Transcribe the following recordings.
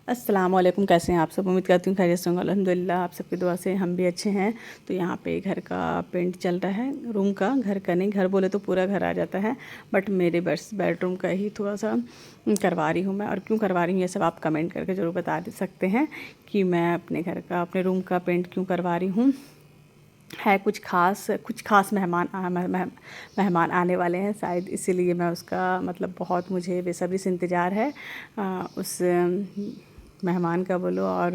अस्सलाम वालेकुम। कैसे हैं आप सब? उम्मीद करती हूँ खैरियत से होंगे। अल्हम्दुलिल्लाह आप सबकी दुआ से हम भी अच्छे हैं। तो यहाँ पे घर का पेंट चल रहा है, रूम का। घर का नहीं, घर बोले तो पूरा घर आ जाता है, बट मेरे बस बेडरूम का ही थोड़ा सा करवा रही हूँ मैं। और क्यों करवा रही हूँ ये सब आप कमेंट करके ज़रूर बता सकते हैं कि मैं अपने घर का, अपने रूम का पेंट क्यों करवा रही हूँ। है कुछ ख़ास मेहमान आने वाले हैं शायद, इसीलिए मैं उसका मतलब बहुत मुझे बेसब्री से इंतज़ार है उस मेहमान का बोलो और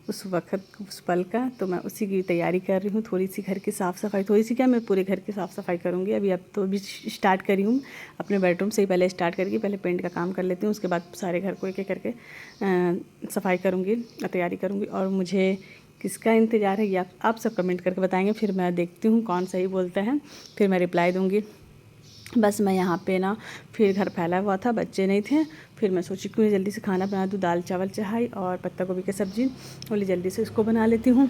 उस वक़्त उस पल का। तो मैं उसी की तैयारी कर रही हूँ। थोड़ी सी घर की साफ़ सफ़ाई, थोड़ी सी क्या, मैं पूरे घर की साफ़ सफ़ाई करूँगी अभी। अब तो अभी स्टार्ट करी हूँ अपने बेडरूम से ही, पहले स्टार्ट करके पहले पेंट का काम कर लेती हूँ, उसके बाद सारे घर को एक एक करके सफाई करूँगी, तैयारी करूँगी। और मुझे किसका इंतज़ार है ये आप सब कमेंट करके बताएंगे, फिर मैं देखती हूँ कौन सही बोलता है, फिर मैं रिप्लाई दूँगी। बस मैं यहाँ पे ना, फिर घर फैला हुआ था, बच्चे नहीं थे, फिर मैं सोची क्यों जल्दी से खाना बना दूँ। दाल चावल चढ़ाई और पत्ता गोभी की सब्ज़ी, बोली जल्दी से इसको बना लेती हूँ।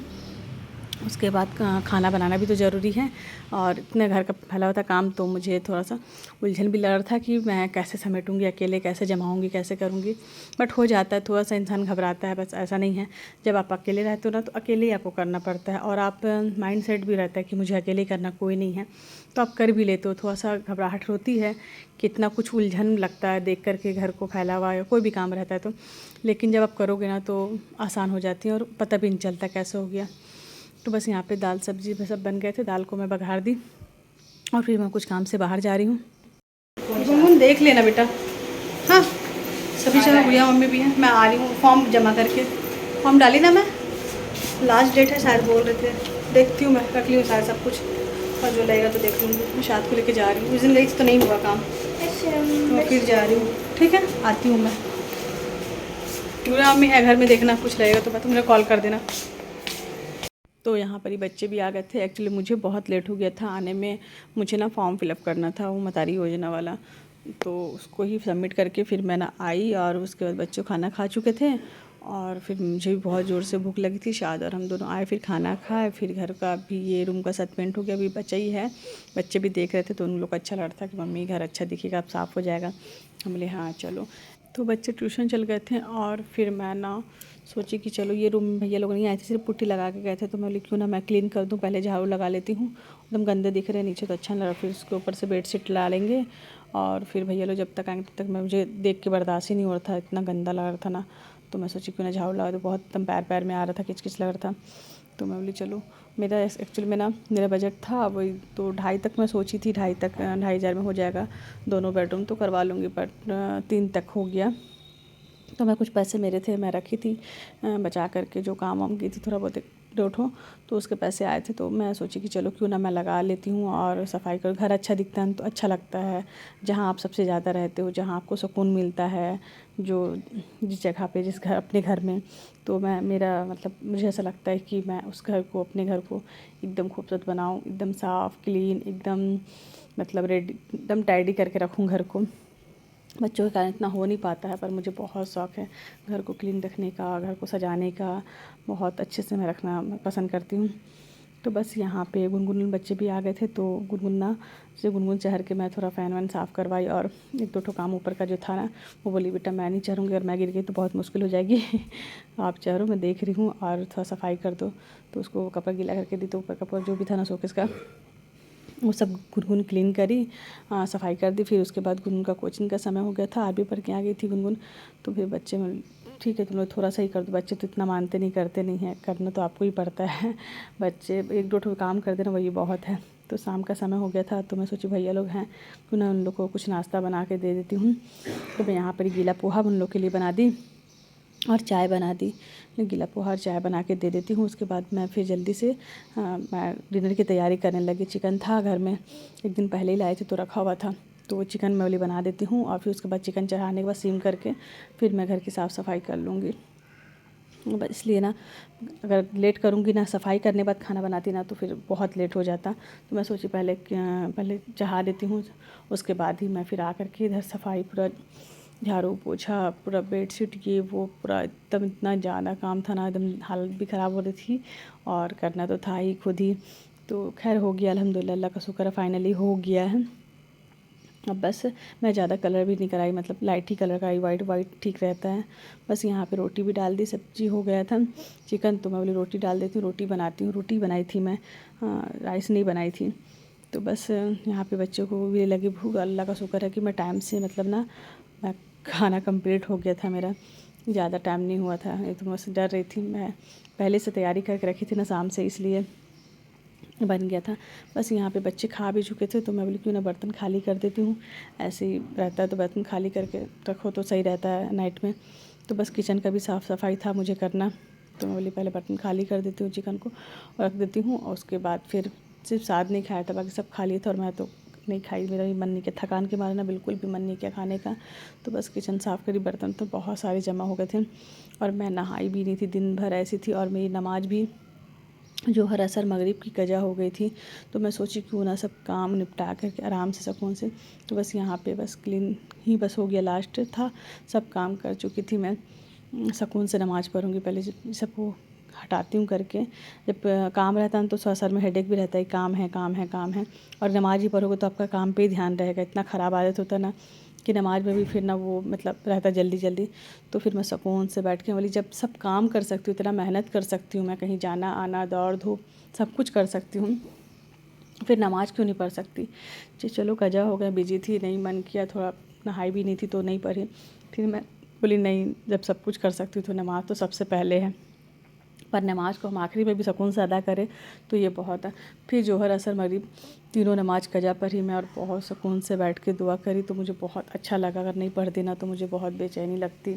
उसके बाद खाना बनाना भी तो ज़रूरी है। और इतने घर का फैला हुआ था काम, तो मुझे थोड़ा सा उलझन भी लग रहा था कि मैं कैसे समेटूँगी, अकेले कैसे जमाऊँगी, कैसे करूँगी। बट हो जाता है, थोड़ा सा इंसान घबराता है, बस ऐसा नहीं है। जब आप अकेले रहते हो ना, तो अकेले ही आपको करना पड़ता है, और आप माइंड सेट भी रहता है कि मुझे अकेले करना, कोई नहीं है, तो आप कर भी लेते हो। थोड़ा सा घबराहट होती है, कितना कुछ उलझन लगता है देख कर के घर को फैला हुआ है, कोई भी काम रहता है तो। लेकिन जब आप करोगे ना तो आसान हो जाती है और पता भी नहीं चलता कैसे हो गया। तो बस यहाँ पे दाल सब्जी सब बन गए थे, दाल को मैं बघार दी और फिर मैं कुछ काम से बाहर जा रही हूँ। गुनगुन देख लेना बेटा। हाँ, सभी जगह गुड़िया मम्मी भी हैं। मैं आ रही हूँ फॉर्म जमा करके। फॉर्म डाली ना मैं, लास्ट डेट है शायद बोल रहे थे। देखती हूँ, मैं रख ली हूँ शायद सब कुछ, और जो लगेगा तो देख लूँगी। मैं शाद को लेके जा रही हूँ, उस दिन गई तो नहीं हुआ काम, तो मैं फिर जा रही हूँ। ठीक है, आती हूँ मैं। गुड़िया मम्मी है घर में, देखना कुछ लगेगा तो मैं तुम्हें कॉल कर देना। तो यहाँ पर ही बच्चे भी आ गए थे। एक्चुअली मुझे बहुत लेट हो गया था आने में। मुझे ना फॉर्म फिलअप करना था, वो मतारी योजना वाला, तो उसको ही सबमिट करके फिर मैं ना आई। और उसके बाद बच्चों खाना खा चुके थे, और फिर मुझे भी बहुत ज़ोर से भूख लगी थी। शाद और हम दोनों आए, फिर खाना खाए, फिर घर का भी ये रूम का साथ पेंट हो गया, अभी बचा ही है। बच्चे भी देख रहे थे तो उन लोग को अच्छा लग रहा था कि मम्मी घर अच्छा दिखेगा, अब साफ़ हो जाएगा। हम बोले हाँ चलो। तो बच्चे ट्यूशन चल गए थे, और फिर मैं ना सोची कि चलो ये रूम भैया लोग नहीं आए थे, सिर्फ पुट्टी लगा के गए थे, तो मैं बोली क्यों ना मैं क्लीन कर दूँ, पहले झाड़ू लगा लेती हूँ। एकदम गंदे दिख रहे हैं नीचे, तो अच्छा नहीं लग रहा। फिर उसके ऊपर से बेडशीट ला लेंगे, और फिर भैया लोग जब तक आएंगे तब तक मैं, मुझे देख के बर्दाश्त ही नहीं हो रहा था, इतना गंदा लग रहा था ना। तो मैं सोची क्यों ना झाड़ू लगा, तो बहुत एकदम पैर पैर में आ रहा था, किच किच लग रहा था। तो मैं बोली चलो, मेरा एक्चुअली में ना मेरा बजट था वही तो 2.5 तक मैं सोची थी, 2.5 में हो जाएगा दोनों बेडरूम, तो करवा लूँगी। बट 3 तक हो गया। तो मैं कुछ पैसे मेरे थे, मैं रखी थी बचा करके, जो काम वाम की थी थोड़ा बहुत दो ठो, तो उसके पैसे आए थे। तो मैं सोची कि चलो क्यों ना मैं लगा लेती हूँ, और सफाई कर, घर अच्छा दिखता है तो अच्छा लगता है। जहाँ आप सबसे ज़्यादा रहते हो, जहाँ आपको सुकून मिलता है, जो जिस जगह पे, जिस घर, अपने घर में, तो मैं, मेरा मतलब मुझे ऐसा लगता है कि मैं उस घर को, अपने घर को एकदम खूबसूरत बनाऊँ, एकदम साफ़ क्लीन, एकदम मतलब रेडी, एकदम टाइडी करके रखूँ घर को। बच्चों के कारण इतना हो नहीं पाता है, पर मुझे बहुत शौक़ है घर को क्लीन रखने का, घर को सजाने का। बहुत अच्छे से मैं रखना पसंद करती हूँ। तो बस यहाँ पे गुनगुन बच्चे भी आ गए थे, तो गुनगुन चढ़ के मैं थोड़ा फ़ैन वैन साफ़ करवाई, और एक दो ठो काम ऊपर का जो था ना, वो बोली बेटा मैं नहीं चढ़ूँगी, और मैं गिर गई तो बहुत मुश्किल हो जाएगी आप चढ़ो, मैं देख रही हूँ, और थोड़ा सफाई कर दो। तो उसको कपड़ा गीला करके दी, तो ऊपर कपड़ा जो भी था ना शोकेस का, वो सब गुनगुन क्लीन करी, सफाई कर दी। फिर उसके बाद गुनगुन का कोचिंग का समय हो गया था, आरबी पढ़ के आ गई थी गुनगुन। तो फिर बच्चे में ठीक है तुम लोग थोड़ा सा ही कर दो, बच्चे तो इतना मानते नहीं, करते नहीं हैं, करना तो आपको ही पड़ता है बच्चे एक दो ठो काम कर देना वही बहुत है। तो शाम का समय हो गया था, तो मैं सोची भैया लोग हैं क्यों ना उन लोग को कुछ नाश्ता बना के दे देती हूँ। तो मैं यहाँ पर गीला पोहा उन लोग के लिए बना दी, और चाय बना दी। गीला पोहा और चाय बना के दे देती हूँ। उसके बाद मैं फिर जल्दी से मैं डिनर की तैयारी करने लगी। चिकन था घर में, एक दिन पहले ही लाए थे तो रखा हुआ था, तो वो चिकन मैं वाली बना देती हूँ। और फिर उसके बाद चिकन चढ़ाने के बाद सिम करके फिर मैं घर की साफ़ सफाई कर लूँगी। बस इसलिए ना, अगर लेट करूँगी ना सफाई करने बाद खाना बनाती ना, तो फिर बहुत लेट हो जाता। तो मैं सोची पहले चढ़ा देती हूँ, उसके बाद ही मैं फिर आकर के इधर सफाई, पूरा झाड़ू पोछा, पूरा बेडशीट, ये वो पूरा एकदम इतना ज़्यादा काम था ना, एकदम हालत भी ख़राब हो रही थी, और करना तो था ही खुद ही। तो खैर हो गया, अल्हम्दुलिल्लाह, अल्लाह का शुक्र है फाइनली हो गया है। अब बस मैं ज़्यादा कलर भी नहीं कराई, मतलब लाइट ही कलर कराई, वाइट वाइट ठीक रहता है। बस यहाँ पे रोटी भी डाल दी, सब्जी हो गया था चिकन, तो मैं बोली रोटी डाल देती हूँ, रोटी बनाती हूँ। रोटी बनाई थी मैं, राइस नहीं बनाई थी। तो बस यहाँ पे बच्चों को भी लगी भूख। अल्लाह का शुक्र है कि मैं टाइम से, मतलब ना, मैं खाना कंप्लीट हो गया था मेरा, ज़्यादा टाइम नहीं हुआ था। नहीं तो मैं डर रही थी, मैं पहले से तैयारी करके रखी थी ना शाम से, इसलिए बन गया था। बस यहाँ पे बच्चे खा भी चुके थे, तो मैं बोली क्यों ना बर्तन खाली कर देती हूँ, ऐसे ही रहता है तो बर्तन खाली करके रखो तो सही रहता है नाइट में। तो बस किचन का भी साफ़ सफाई था मुझे करना, तो मैं बोली पहले बर्तन खाली कर देती हूँ, चिकन को रख देती हूँ, और उसके बाद फिर सिर्फ साद नहीं खाया था, बाकी सब खा लिए थे, और मैं तो नहीं खाई, मेरा भी मन नहीं किया, थकान के मारे ना बिल्कुल भी मन नहीं किया खाने का। तो बस किचन साफ़ करी, बर्तन तो बहुत सारे जमा हो गए थे, और मैं नहाई भी नहीं थी, दिन भर ऐसी थी, और मेरी नमाज़ भी ज़ोहर असर मगरिब की कज़ा हो गई थी। तो मैं सोची क्यों ना सब काम निपटा करके आराम से सुकून से, तो बस यहाँ पे बस क्लीन ही बस हो गया, लास्ट था, सब काम कर चुकी थी मैं। सुकून से नमाज़ पढ़ूँगी पहले, सबको हटाती हूँ करके। जब काम रहता है तो थोड़ा सर में हेडेक भी रहता है, काम है काम है काम है, और नमाज़ ही पढ़ोगे तो आपका काम पे ही ध्यान रहेगा। इतना ख़राब आदत होता है ना कि नमाज में भी फिर ना वो मतलब रहता जल्दी जल्दी। तो फिर मैं सुकून से बैठ के बोली जब सब काम कर सकती हूँ, इतना मेहनत कर सकती हूँ मैं, कहीं जाना आना दौड़ धूप सब कुछ कर सकती हूँ, फिर नमाज़ क्यों नहीं पढ़ सकती। चलो कज़ा हो गया, बिजी थी, नहीं मन किया, थोड़ा नहाई भी नहीं थी तो नहीं पढ़ी। फिर मैं बोली नहीं, जब सब कुछ कर सकती हूँ तो नमाज़ तो सबसे पहले है, पर नमाज़ को हम आखिरी में भी सुकून से अदा करें तो ये बहुत है। फिर जोहर असर मगरिब तीनों नमाज़ कज़ा पढ़ी मैं, और बहुत सुकून से बैठ के दुआ करी, तो मुझे बहुत अच्छा लगा। अगर नहीं पढ़ती ना तो मुझे बहुत बेचैनी लगती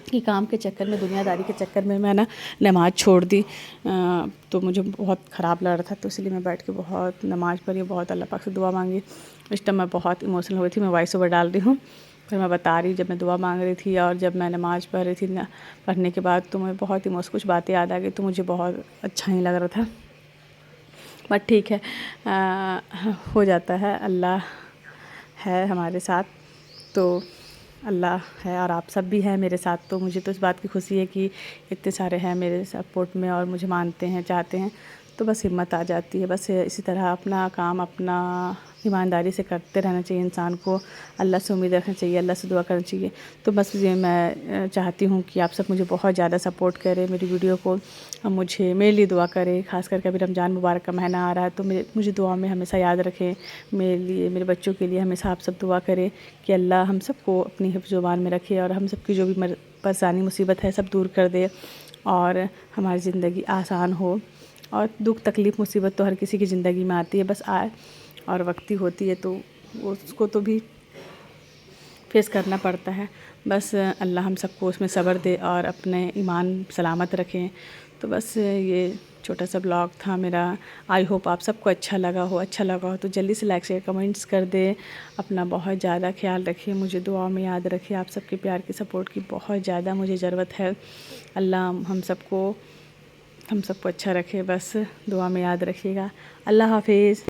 कि काम के चक्कर में, दुनियादारी के चक्कर में मैं ना नमाज़ छोड़ दी, तो मुझे बहुत ख़राब लग रहा था। तो इसलिए मैं बैठ के बहुत नमाज़ पढ़ी, बहुत अल्लाह पाक से दुआ मांगी। इस टाइम मैं बहुत इमोशनल हो गई थी, मैं वॉइस ओवर डाल रही हूँ, फिर मैं बता रही जब मैं दुआ मांग रही थी और जब मैं नमाज़ पढ़ रही थी ना, पढ़ने के बाद तो मैं बहुत कुछ बातें याद आ गई, तो मुझे बहुत अच्छा नहीं लग रहा था। बट ठीक है, हो जाता है, अल्लाह है हमारे साथ, तो अल्लाह है और आप सब भी हैं मेरे साथ। तो मुझे तो इस बात की खुशी है कि इतने सारे हैं मेरे सपोर्ट में और मुझे मानते हैं, चाहते हैं, तो बस हिम्मत आ जाती है। बस इसी तरह अपना काम अपना ईमानदारी से करते रहना चाहिए इंसान को, अल्लाह से उम्मीद रखना चाहिए, अल्लाह से दुआ करनी चाहिए। तो बस ये मैं चाहती हूँ कि आप सब मुझे बहुत ज़्यादा सपोर्ट करें मेरी वीडियो को, मुझे मेरे लिए दुआ करें। ख़ास करके अभी रमज़ान मुबारक का महीना आ रहा है, तो मुझे दुआ में हमेशा याद रखें, मेरे लिए, मेरे बच्चों के लिए हमेशा आप सब दुआ करें कि अल्लाह हम सबको अपनी हिफ्ज़-ओ-मान में रखे और हम सबकी जो भी परेशानी मुसीबत है सब दूर कर दे, और हमारी ज़िंदगी आसान हो। और दुख तकलीफ़ मुसीबत तो हर किसी की ज़िंदगी में आती है, बस आए और वक्ती होती है, तो उसको तो भी फेस करना पड़ता है। बस अल्लाह हम सबको उसमें सब्र दे और अपने ईमान सलामत रखें। तो बस ये छोटा सा ब्लॉग था मेरा, आई होप आप सबको अच्छा लगा हो तो जल्दी से लाइक शेयर कमेंट्स कर दे। अपना बहुत ज़्यादा ख्याल रखिए, मुझे दुआ में याद रखिए, आप सबके प्यार की सपोर्ट की बहुत ज़्यादा मुझे ज़रूरत है। अल्लाह हम सबको अच्छा रखे, बस दुआ में याद रखिएगा। अल्लाह हाफिज़।